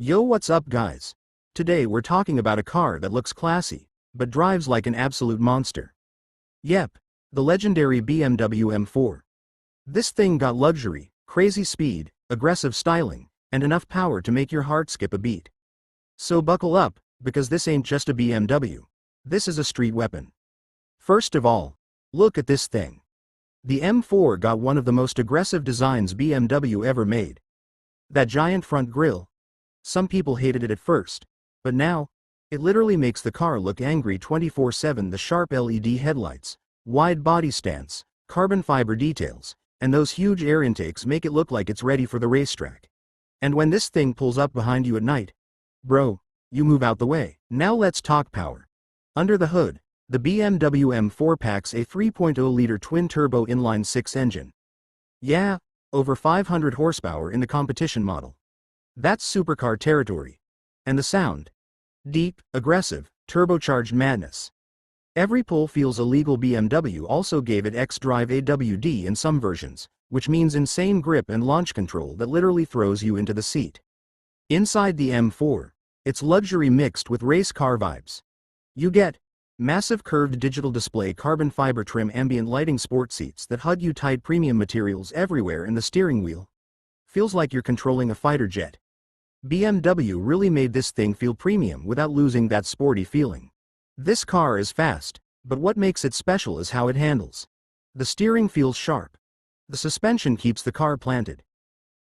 Yo, what's up guys? Today we're talking about a car that looks classy, but drives like an absolute monster. Yep, the legendary BMW M4. This thing got luxury, crazy speed, aggressive styling, and enough power to make your heart skip a beat. So buckle up, because this ain't just a BMW. This is a street weapon. First of all, look at this thing. The M4 got one of the most aggressive designs BMW ever made. That giant front grille. Some people hated it at first, but now, it literally makes the car look angry 24/7. The sharp LED headlights, wide body stance, carbon fiber details, and those huge air intakes make it look like it's ready for the racetrack. And when this thing pulls up behind you at night, bro, you move out the way. Now let's talk power. Under the hood, the BMW M4 packs a 3.0-liter twin-turbo inline-six engine. Yeah, over 500 horsepower in the competition model. That's supercar territory. And the sound? Deep, aggressive, turbocharged madness. Every pull feels illegal. BMW also gave it X-Drive AWD in some versions, which means insane grip and launch control that literally throws you into the seat. Inside the M4, it's luxury mixed with race car vibes. You get massive curved digital display, carbon fiber trim, ambient lighting, sport seats that hug you tight, premium materials everywhere, and the steering wheel feels like you're controlling a fighter jet. BMW really made this thing feel premium without losing that sporty feeling. This car is fast, but what makes it special is how it handles. The steering feels sharp. The suspension keeps the car planted.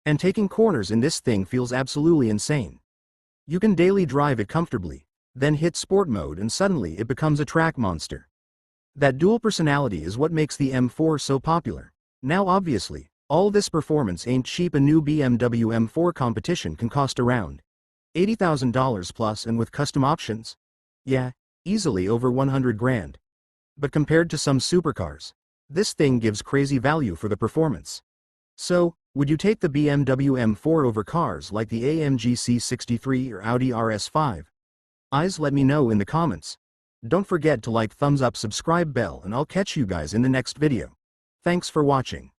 And taking corners in this thing feels absolutely insane. You can daily drive it comfortably, then hit sport mode and suddenly it becomes a track monster. That dual personality is what makes the M4 so popular. Now obviously, all this performance ain't cheap. A new BMW M4 competition can cost around $80,000 plus, and with custom options, yeah, easily over 100 grand. But compared to some supercars, this thing gives crazy value for the performance. So, would you take the BMW M4 over cars like the AMG C63 or Audi RS5? Let me know in the comments. Don't forget to like, thumbs up, subscribe, bell, and I'll catch you guys in the next video. Thanks for watching.